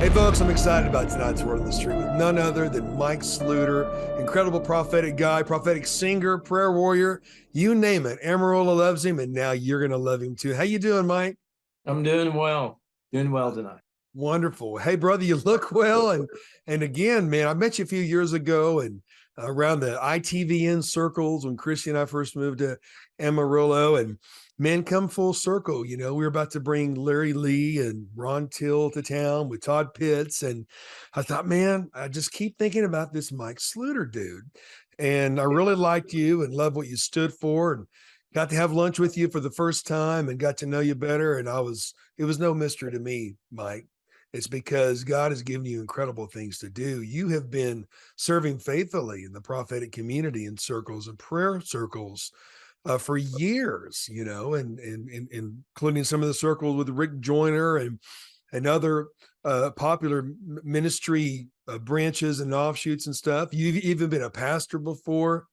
Hey folks, I'm excited about tonight's Word on the Street with none other than Mike Sluder, incredible prophetic guy, prophetic singer, prayer warrior, you name it. Amarola loves him, and now you're going to love him too. How you doing, Mike? I'm doing well. Doing well tonight. Wonderful. Hey, brother, you look well. And again, man, I met you a few years ago and around the ITVN circles when Christy and I first moved to Amarillo. And man, come full circle. You know, we were about to bring Larry Lee and Ron Till to town with Todd Pitts. And I thought, man, I just keep thinking about this Mike Sluder dude. And I really liked you and loved what you stood for, and got to have lunch with you for the first time and got to know you better. And it was no mystery to me, Mike. It's because God has given you incredible things to do. You have been serving faithfully in the prophetic community in circles and prayer circles for years, you know, and including some of the circles with Rick Joyner and other popular ministry branches and offshoots and stuff. You've even been a pastor before.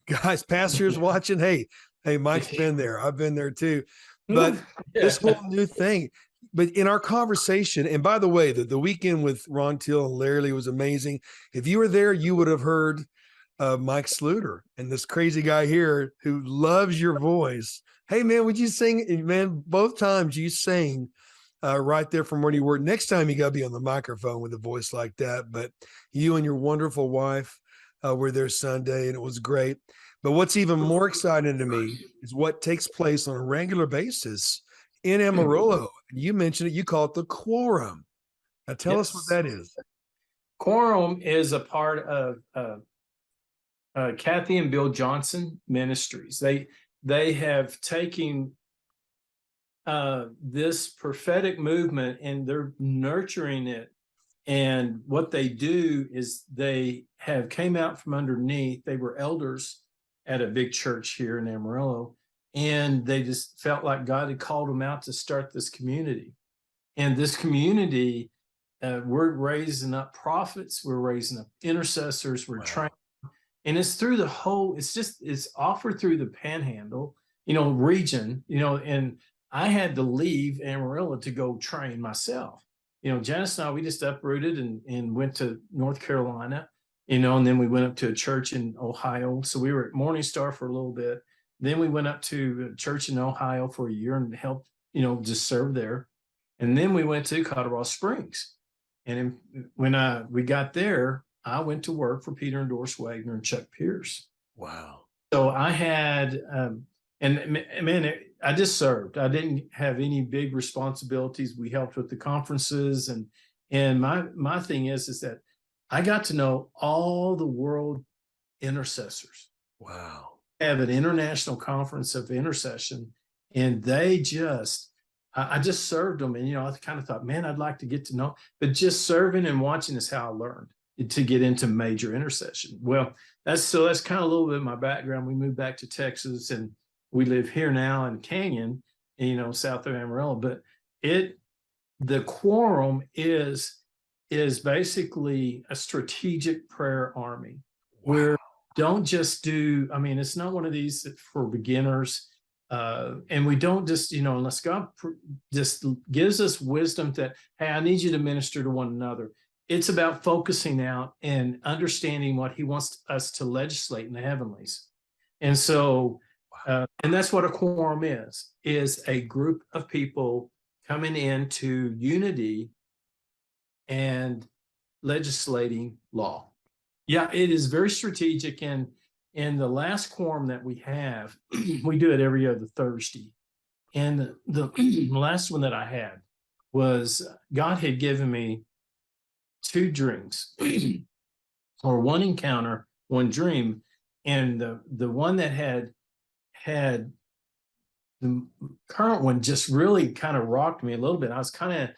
Guys, pastors watching, hey, Mike's been there. I've been there too. But this whole new thing, but in our conversation, and by the way, the weekend with Ron Till and Larry Lee was amazing. If you were there, you would have heard Mike Sluder and this crazy guy here who loves your voice. Hey, man, would you sing? Man, both times you sang right there from where you were. Next time you got to be on the microphone with a voice like that. But you and your wonderful wife were there Sunday, and it was great. But what's even more exciting to me is what takes place on a regular basis in Amarillo. You mentioned it, you call it the Quorum. Now tell us what that is. Quorum is a part of Kathy and Bill Johnson Ministries. They have taken this prophetic movement and they're nurturing it. And what they do is they have came out from underneath. They were elders at a big church here in Amarillo. And they just felt like God had called them out to start this community. And this community, we're raising up prophets, we're raising up intercessors, we're training. And it's through the whole, it's offered through the Panhandle, region, and I had to leave Amarillo to go train myself. Janice and I, we just uprooted and went to North Carolina, and then we went up to a church in Ohio. So we were at Morning Star for a little bit. Then we went up to a church in Ohio for a year and helped, just serve there. And then we went to Colorado Springs. And when we got there, I went to work for Peter and Doris Wagner and Chuck Pierce. Wow. So I had, I just served. I didn't have any big responsibilities. We helped with the conferences. And my thing is that I got to know all the world intercessors. Wow. Have an international conference of intercession, and I just served them. And, I kind of thought, man, I'd like to get to know, but just serving and watching is how I learned to get into major intercession. Well, that's kind of a little bit of my background. We moved back to Texas and we live here now in Canyon, south of Amarillo, but the Quorum is basically a strategic prayer army. Wow. Where don't just do, it's not one of these for beginners. And we don't just, unless God just gives us wisdom that, hey, I need you to minister to one another. It's about focusing out and understanding what he wants us to legislate in the heavenlies. And so, and that's what a quorum is a group of people coming into unity and legislating law. Yeah, it is very strategic. And in the last quorum that we have, we do it every other Thursday. And the last one that I had was God had given me 2 dreams or one encounter, one dream. And the one that had the current one just really kind of rocked me a little bit. I was kind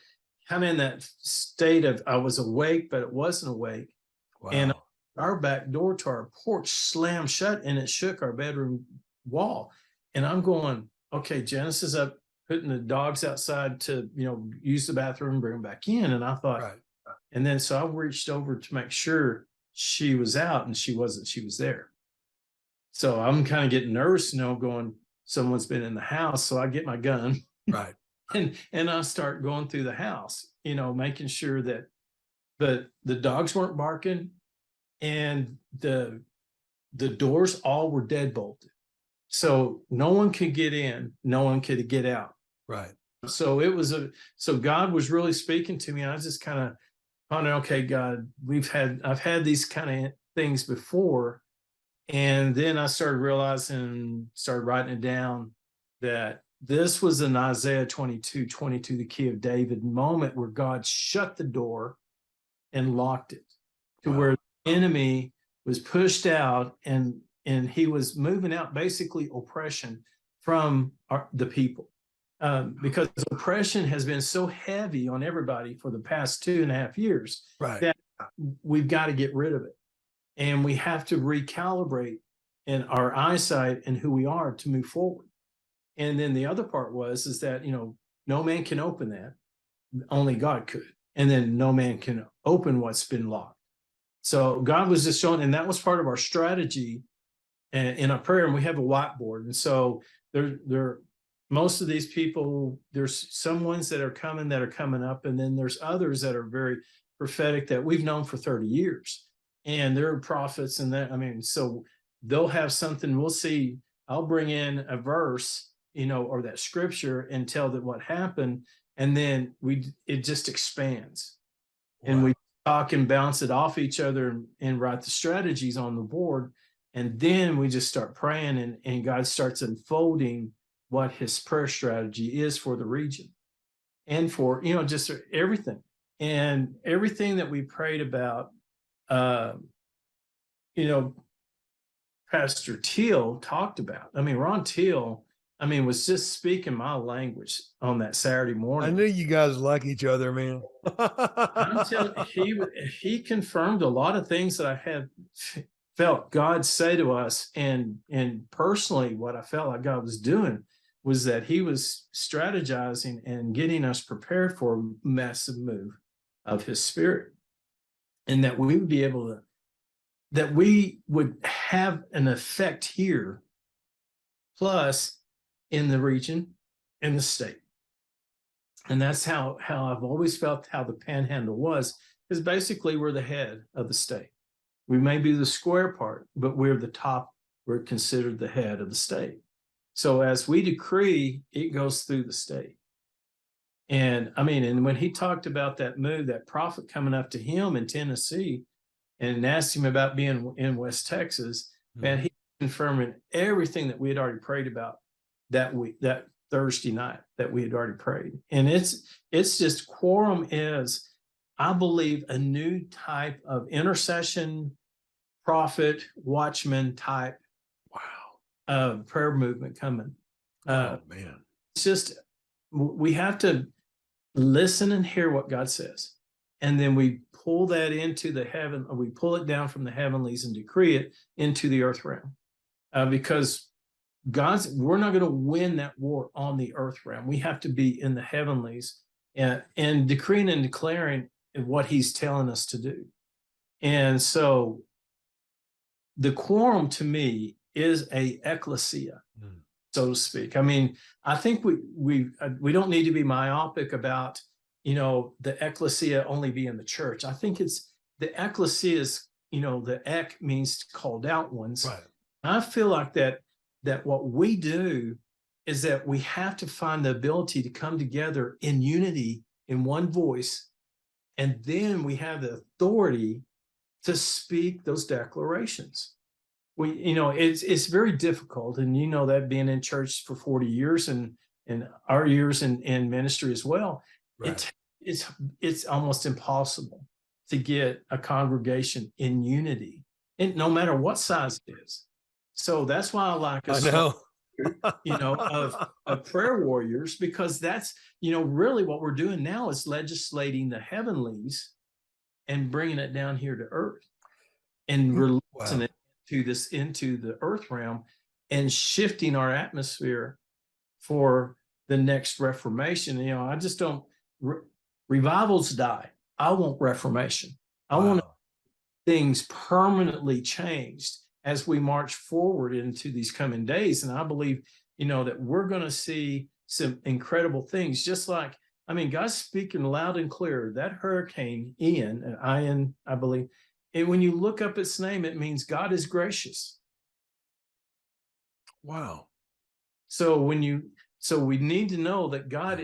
of in that state of, I was awake, but it wasn't awake. Wow. And our back door to our porch slammed shut and it shook our bedroom wall. And I'm going, okay, Janice is up putting the dogs outside to, use the bathroom and bring them back in. And I thought, right. And then so I reached over to make sure she was out and she wasn't, she was there. So I'm kind of getting nervous, going, someone's been in the house. So I get my gun. Right. And I start going through the house, making sure that the dogs weren't barking, and the doors all were deadbolted. So no one could get in, no one could get out. Right. So so God was really speaking to me. I was just kind of pondering, okay, God, I've had these kind of things before. And then I started writing it down, that this was an Isaiah 22, the key of David moment, where God shut the door and locked it, to Wow. where the enemy was pushed out, and he was moving out basically oppression from the people. Because oppression has been so heavy on everybody for the past 2.5 years, Right. that we've got to get rid of it. And we have to recalibrate in our eyesight and who we are to move forward. And then the other part is that, no man can open that, only God could. And then no man can open what's been locked. So God was just showing, and that was part of our strategy in our prayer. And we have a whiteboard. And so most of these people, there's some ones that are coming up, and then there's others that are very prophetic that we've known for 30 years. And they're prophets, and so they'll have something. We'll see. I'll bring in a verse, or that scripture, and tell that what happened, and then it just expands. Wow. And we talk and bounce it off each other, and write the strategies on the board, and then we just start praying, and God starts unfolding what His prayer strategy is for the region, and for just everything, and everything that we prayed about. Pastor Teal talked about. Ron Teal, was just speaking my language on that Saturday morning. I knew you guys like each other, man. I'm telling you, he confirmed a lot of things that I had felt God say to us, and personally, what I felt like God was doing was that He was strategizing and getting us prepared for a massive move of His Spirit. And that we would be able that we would have an effect here, plus in the region, in the state. And that's how I've always felt how the Panhandle was, is basically we're the head of the state. We may be the square part, but we're the top. We're considered the head of the state. So as we decree, it goes through the state. And when he talked about that move, that prophet coming up to him in Tennessee and asked him about being in West Texas, man, he confirming everything that we had already prayed about that week, that Thursday night that we had already prayed. And it's just, quorum is, I believe, a new type of intercession, prophet, watchman type prayer movement coming. Oh man. It's just, we have to listen and hear what God says. And then we pull that into the heaven, or we pull it down from the heavenlies and decree it into the earth realm. Because we're not going to win that war on the earth realm. We have to be in the heavenlies and decreeing and declaring what He's telling us to do. And so the quorum to me is a ecclesia, so to speak. I think we don't need to be myopic about, the ecclesia only being the church. I think it's the ecclesia is, the ek means called out ones. Right. I feel like that what we do is that we have to find the ability to come together in unity, in one voice, and then we have the authority to speak those declarations. It's very difficult, and that being in church for 40 years and our years in ministry as well, right. It's almost impossible to get a congregation in unity, and no matter what size it is. So that's why I like us, of prayer warriors, because that's, really what we're doing now is legislating the heavenlies and bringing it down here to earth and releasing it into the earth realm and shifting our atmosphere for the next reformation. I just don't, revivals die. I want reformation. I want things permanently changed as we march forward into these coming days. And I believe, that we're going to see some incredible things. Just like, I mean, God's speaking loud and clear. That hurricane Ian, I believe, and when you look up its name, it means God is gracious. Wow. So so we need to know that God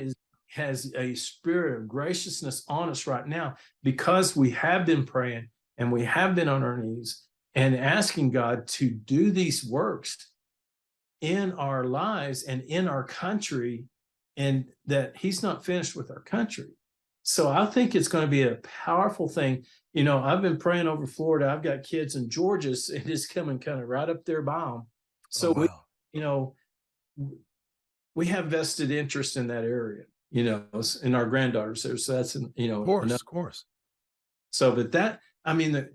has a spirit of graciousness on us right now, because we have been praying and we have been on our knees and asking God to do these works in our lives and in our country, and that he's not finished with our country. So I think it's going to be a powerful thing. You know, I've been praying over Florida. I've got kids in Georgia, so it is coming kind of right up there by them. So Oh, wow. we have vested interest in that area, in our granddaughters there. So that's, Of course. So, but I mean,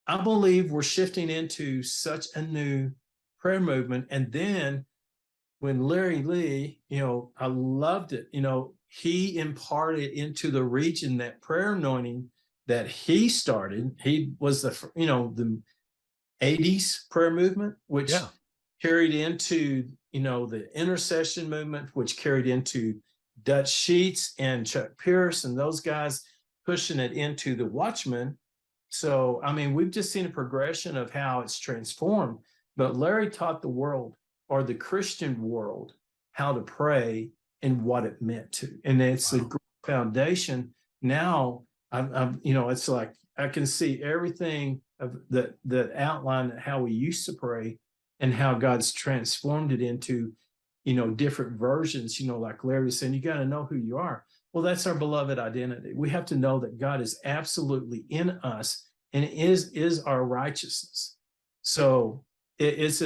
I believe we're shifting into such a new prayer movement. And then when Larry Lee, I loved it, he imparted into the region that prayer anointing that he started. He was the 80s prayer movement, which carried into, the intercession movement, which carried into Dutch Sheets and Chuck Pierce and those guys pushing it into the Watchmen. So, I mean, we've just seen a progression of how it's transformed. But Larry taught the world, or the Christian world, how to pray and what it meant to. And it's a great foundation. Now, it's like I can see everything of the outline of how we used to pray and how God's transformed it into, different versions, like Larry was saying, you got to know who you are. Well, that's our beloved identity. We have to know that God is absolutely in us and is our righteousness. So it's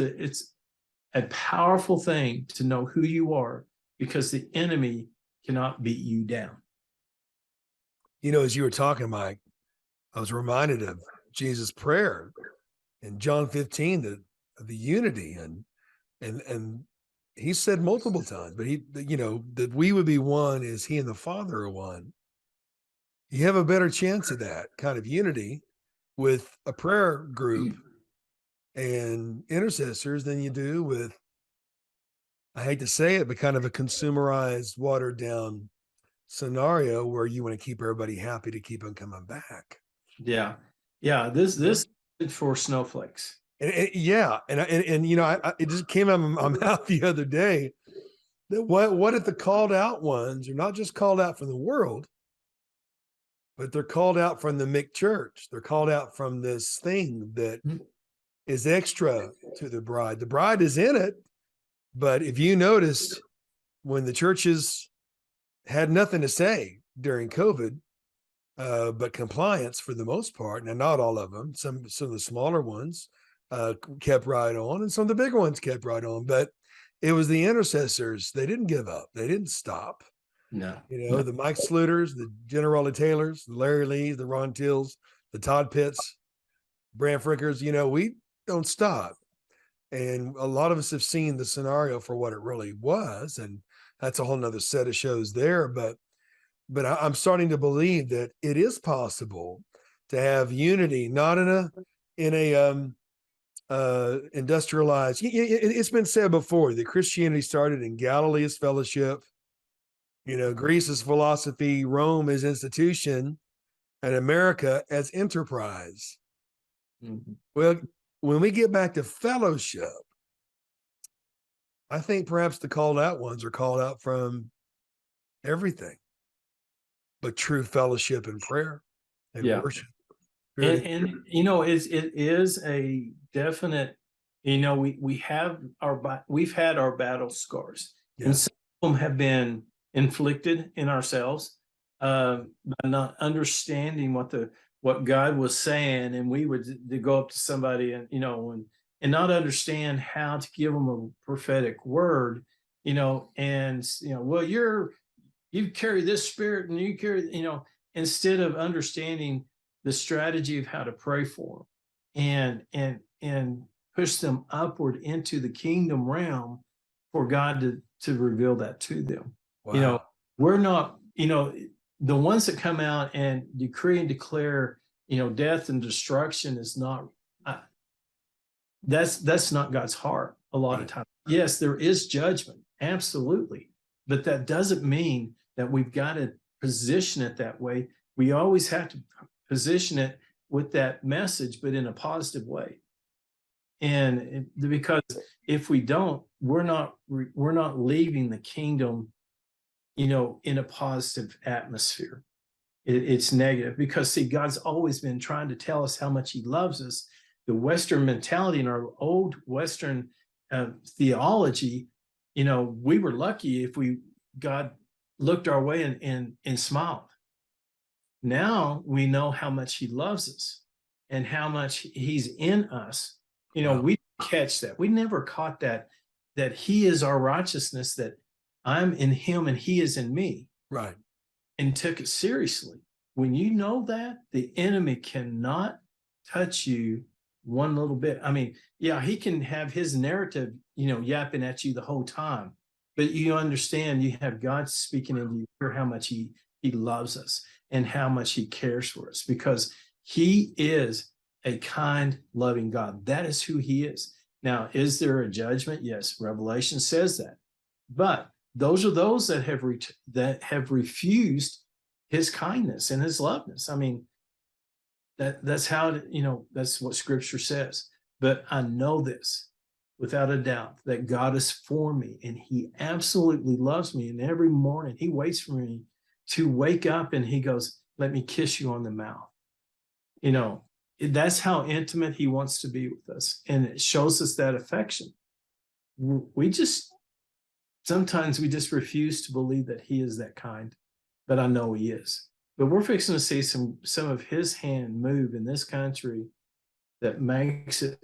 a powerful thing to know who you are, because the enemy cannot beat you down. As you were talking, Mike, I was reminded of Jesus' prayer in John 15, the unity, and he said multiple times, but that we would be one as he and the Father are one. You have a better chance of that kind of unity with a prayer group and intercessors than you do with, I hate to say it, but kind of a consumerized, watered down scenario where you want to keep everybody happy to keep them coming back. Yeah. This is for snowflakes. It just came out of my mouth the other day that what if the called out ones are not just called out from the world, but they're called out from the Mick Church. They're called out from this thing that is extra to the bride. The bride is in it, but if you noticed, when the churches had nothing to say during COVID, but compliance for the most part, now not all of them, some of the smaller ones kept right on, and some of the bigger ones kept right on, but it was the intercessors. They didn't give up. They didn't stop. No. The Mike Sluders, the General Taylors, the Larry Lees, the Ron Tills, the Todd Pitts, Brant Frickers, we don't stop. And a lot of us have seen the scenario for what it really was. And that's a whole nother set of shows there. But I'm starting to believe that it is possible to have unity, not in a industrialized. It's been said before that Christianity started in Galilee as fellowship, Greece as philosophy, Rome as institution, and America as enterprise. Mm-hmm. Well, when we get back to fellowship, I think perhaps the called out ones are called out from everything, but true fellowship and prayer and worship. And it is a definite, we've had our battle scars, and some of them have been inflicted in ourselves by not understanding what God was saying. And we would go up to somebody and not understand how to give them a prophetic word, well, you carry this spirit and you carry, instead of understanding the strategy of how to pray for them and push them upward into the kingdom realm for God to reveal that to them. Wow. We're not, the ones that come out and decree and declare, death and destruction is not, that's not God's heart a lot of times. Yes, there is judgment. Absolutely. But that doesn't mean that we've got to position it that way. We always have to position it with that message, but in a positive way. And because if we don't, we're not leaving the kingdom, in a positive atmosphere. It's negative, because see, God's always been trying to tell us how much he loves us. The Western mentality and our old Western theology, we were lucky if God looked our way and smiled. Now we know how much he loves us and how much he's in us. Wow. We catch that. We never caught that he is our righteousness, that I'm in him and he is in me. Right. And took it seriously. When you know that, the enemy cannot touch you one little bit. I mean, yeah, he can have his narrative, yapping at you the whole time, but you understand you have God speaking into you, hear how much he loves us and how much he cares for us, because he is a kind, loving God. That is who he is. Now, is there a judgment? Yes, Revelation says that. But those are those that have refused his kindness and his loveness. I mean, that's how, that's what scripture says. But I know this without a doubt, that God is for me, and he absolutely loves me. And every morning he waits for me to wake up and he goes, let me kiss you on the mouth. That's how intimate he wants to be with us. And it shows us that affection. Sometimes we just refuse to believe that he is that kind, but I know he is. But we're fixing to see some of his hand move in this country that makes it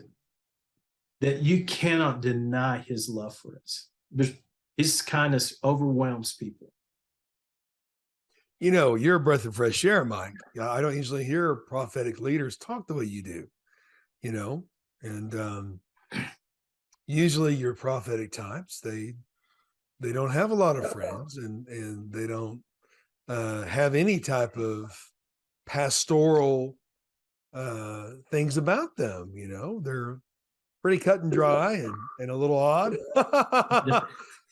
that you cannot deny his love for us. His kindness overwhelms people. You're a breath of fresh air, Mike. I don't usually hear prophetic leaders talk the way you do, and usually your prophetic types, they don't have a lot of friends, and they don't have any type of pastoral things about them. They're pretty cut and dry and a little odd.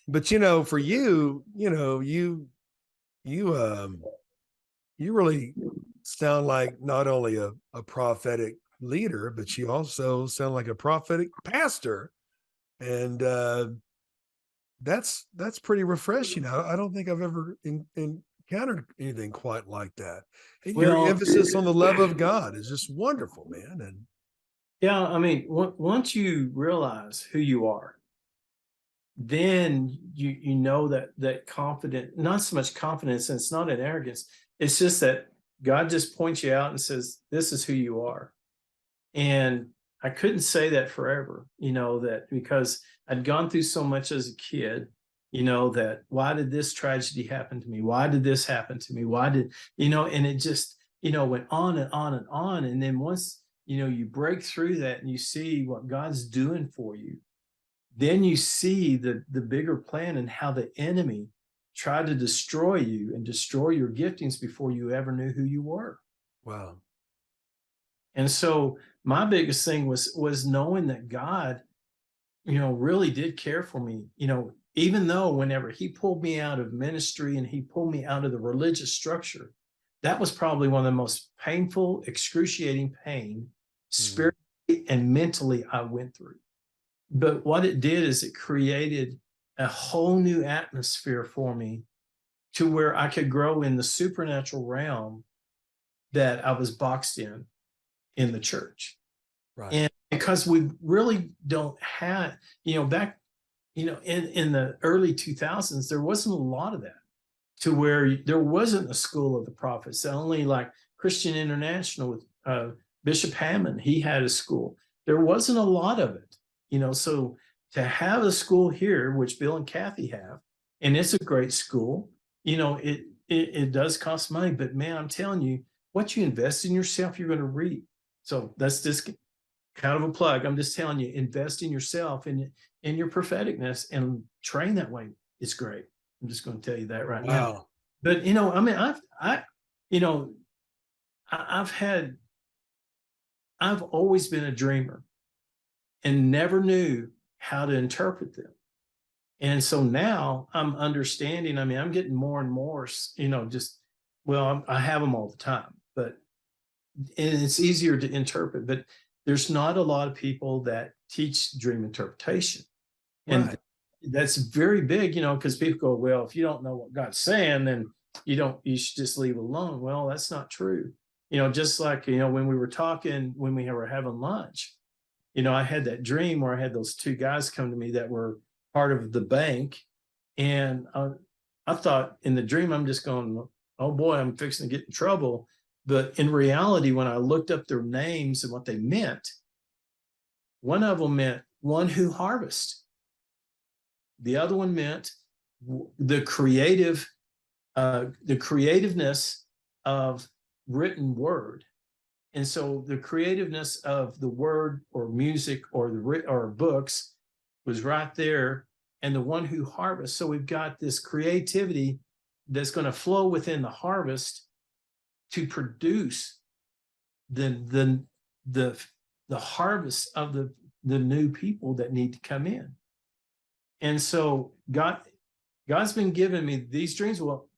But for you, you really sound like not only a prophetic leader, but you also sound like a prophetic pastor. And that's pretty refreshing. I don't think I've ever encountered anything quite like that. And your emphasis on the love of God is just wonderful, man. And yeah, I mean, once you realize who you are, then you know that confident, not so much confidence, and it's not an arrogance. It's just that God just points you out and says, this is who you are. And I couldn't say that forever, that because I'd gone through so much as a kid, that why did this tragedy happen to me? Why did this happen to me? Why did, and it just, went on and on and on. And then once, you break through that and you see what God's doing for you, then you see the bigger plan and how the enemy tried to destroy you and destroy your giftings before you ever knew who you were. wow. And so my biggest thing was knowing that God, really did care for me, even though whenever he pulled me out of ministry and he pulled me out of the religious structure, that was probably one of the most painful, excruciating pain, spiritually and mentally, I went through. But what it did is it created a whole new atmosphere for me to where I could grow in the supernatural realm that I was boxed in the church. Right. And because we really don't have, back, in the early 2000s, there wasn't a lot of that, to where there wasn't a school of the prophets. Only like Christian International with Bishop Hammond, he had a school. There wasn't a lot of it, so to have a school here, which Bill and Kathy have, and it's a great school, it does cost money, but man, I'm telling you, what you invest in yourself, you're going to reap. So that's just kind of a plug. I'm just telling you, invest in yourself and in your propheticness and train that way. It's great. I'm just going to tell you that right now. But I mean, I've always been a dreamer and never knew how to interpret them. And so now I'm understanding. I mean, I'm getting more and more, just, well, I have them all the time, but, and it's easier to interpret, but there's not a lot of people that teach dream interpretation. And Right. that's very big, because people go, well, if you don't know what God's saying, then you should just leave it alone. Well, that's not true. Just like, when we were talking, when we were having lunch, I had that dream where I had those two guys come to me that were part of the bank. And I thought in the dream, I'm just going, oh boy, I'm fixing to get in trouble. But in reality, when I looked up their names and what they meant, one of them meant one who harvests. The other one meant the creativeness of written word. And so the creativeness of the word or music or books was right there, and the one who harvests. So we've got this creativity that's going to flow within the harvest to produce the harvest of the new people that need to come in. And so God's been giving me these dreams. Well,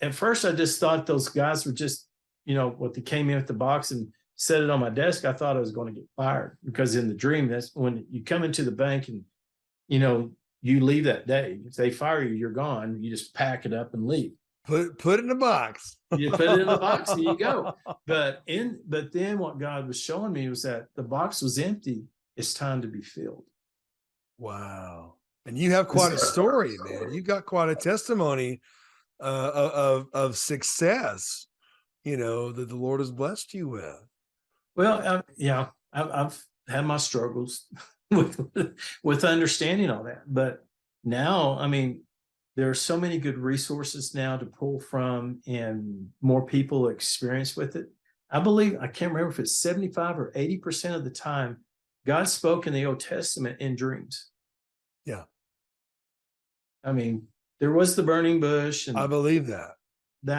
at first I just thought those guys were just, what they came in with the box and set it on my desk. I thought I was going to get fired, because in the dream, that's when you come into the bank and, you leave that day. If they fire you, you're gone. You just pack it up and leave. Put it in a box. You put it in the box and you go. But then what God was showing me was that the box was empty. It's time to be filled. Wow. And you have quite a story, man. You've got quite a testimony of success, that the Lord has blessed you with. Well, yeah, I've had my struggles with understanding all that. But now, I mean, there are so many good resources now to pull from, and more people experience with it. I believe, I can't remember if it's 75 or 80% of the time, God spoke in the Old Testament in dreams. Yeah. I mean, there was the burning bush, and I believe that.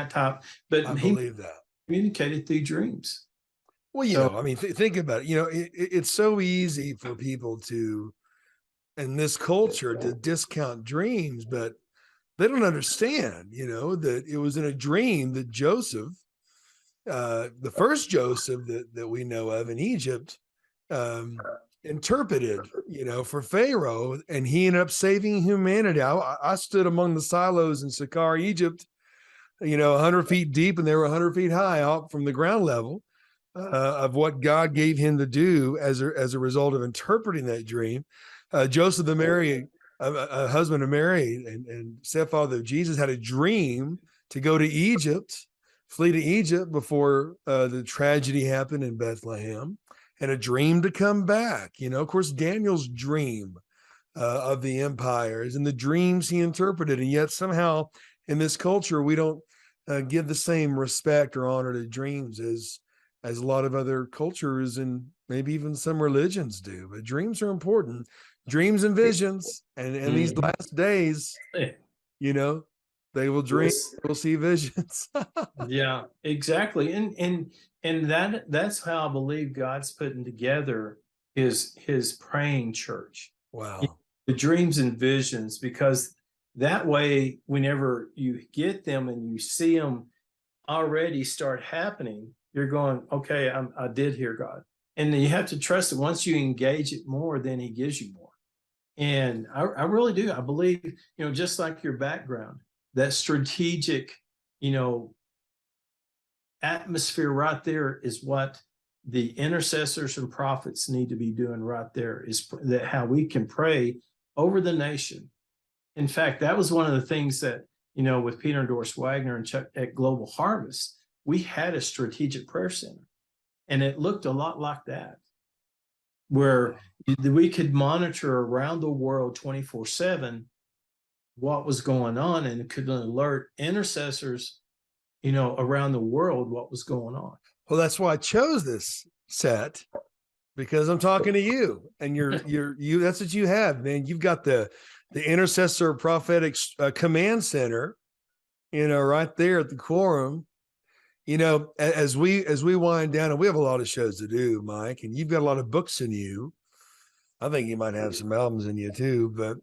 type, but I he believe that. communicated through dreams. Well, I mean, think about it. It's so easy for people to, in this culture, to discount dreams, but they don't understand, that it was in a dream that Joseph, the first Joseph that we know of in Egypt, interpreted, for Pharaoh, and he ended up saving humanity. I stood among the silos in Sychar, Egypt, 100 feet deep, and they were 100 feet high out from the ground level, of what God gave him to do as a result of interpreting that dream. Joseph the Mary, a husband of Mary and stepfather of Jesus, had a dream to go to Egypt, flee to Egypt before the tragedy happened in Bethlehem, and a dream to come back. Of course, Daniel's dream of the empire is in the dreams he interpreted, and yet somehow in this culture we don't give the same respect or honor to dreams as a lot of other cultures and maybe even some religions do. But dreams are important. Dreams and visions. And in these last days, they will dream, we'll see visions. Yeah, exactly. And that's how I believe God's putting together his praying church. Wow. The dreams and visions, because that way, whenever you get them and you see them already start happening, you're going, okay, I did hear God. And then you have to trust that once you engage it more, then he gives you more. And I really do. I believe, just like your background, that strategic, atmosphere right there is what the intercessors and prophets need to be doing right there, is that how we can pray over the nation. In fact, that was one of the things that, with Peter and Doris Wagner and Chuck at Global Harvest, we had a strategic prayer center, and it looked a lot like that, where we could monitor around the world 24/7 what was going on, and it could alert intercessors, around the world what was going on. Well, that's why I chose this set, because I'm talking to you, and you. That's what you have, man. You've got the intercessor prophetic command center, right there at the quorum. As we wind down, and we have a lot of shows to do, Mike, and you've got a lot of books in you. I think you might have some albums in you too, but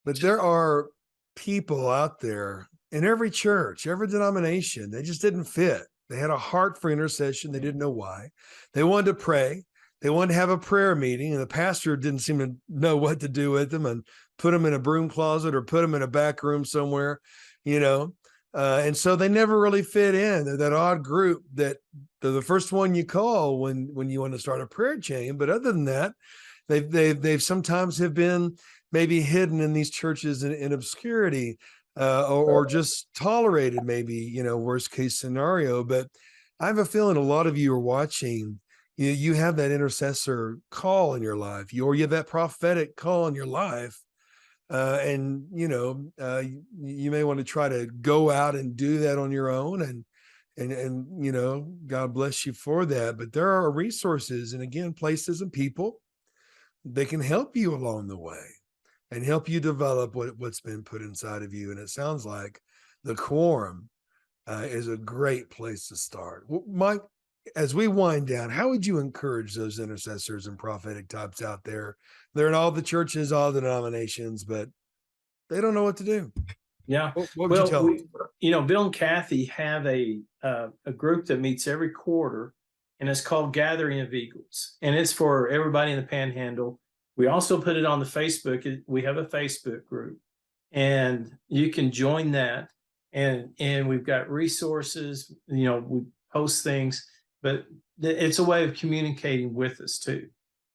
But there are people out there in every church, every denomination, they just didn't fit. They had a heart for intercession. They didn't know why. They wanted to pray. They wanted to have a prayer meeting, and the pastor didn't seem to know what to do with them and put them in a broom closet or put them in a back room somewhere, you know. And so they never really fit in. They're that odd group that they're the first one you call when you want to start a prayer chain. But other than that, they've sometimes have been maybe hidden in these churches in obscurity, or just tolerated, maybe, you know, worst case scenario. But I have a feeling a lot of you are watching. You have that intercessor call in your life, or you have that prophetic call in your life. And you may want to try to go out and do that on your own, and God bless you for that. But there are resources, and again, places and people that can help you along the way and help you develop what's been put inside of you. And it sounds like the quorum is a great place to start. Well, Mike, as we wind down, how would you encourage those intercessors and prophetic types out there? They're in all the churches, all the denominations, but they don't know what to do. Yeah. What would you tell them? Bill and Kathy have a group that meets every quarter, and it's called Gathering of Eagles, and it's for everybody in the Panhandle. We also put it on the Facebook. We have a Facebook group, and you can join that. And we've got resources. We post things, but it's a way of communicating with us too.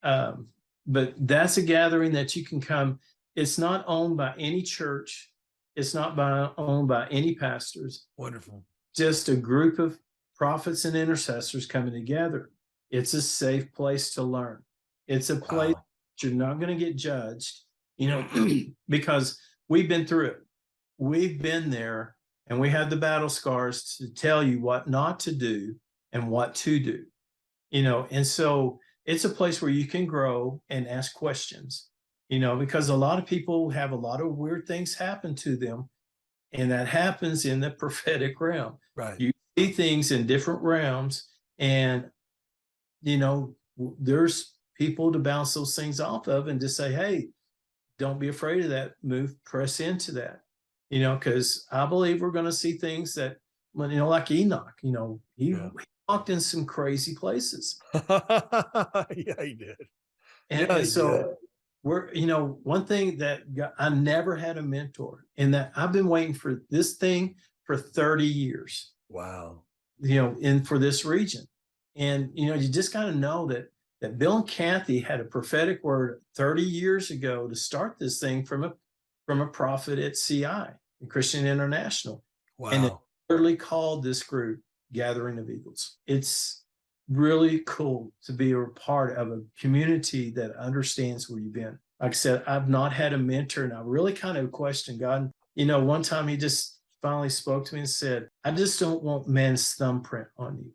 But that's a gathering that you can come. It's not owned by any church. It's not owned by any pastors. Wonderful. Just a group of prophets and intercessors coming together. It's a safe place to learn. It's a place you're not going to get judged, because we've been through it. We've been there, and we have the battle scars to tell you what not to do and what to do, and so it's a place where you can grow and ask questions, because a lot of people have a lot of weird things happen to them, and that happens in the prophetic realm. Right. You see things in different realms, and, there's people to bounce those things off of and just say, hey, don't be afraid of that. Press into that, because I believe we're going to see things that, like Enoch, he walked in some crazy places. Yeah, he did. And so we're, one thing that I never had a mentor, and that I've been waiting for this thing for 30 years. Wow. For this region. And, you just got to know that Bill and Kathy had a prophetic word 30 years ago to start this thing from a prophet at CI, Christian International. Wow. And it literally called this group Gathering of Eagles. It's really cool to be a part of a community that understands where you've been. Like I said, I've not had a mentor, and I really kind of questioned God. One time he just finally spoke to me and said, I just don't want man's thumbprint on you.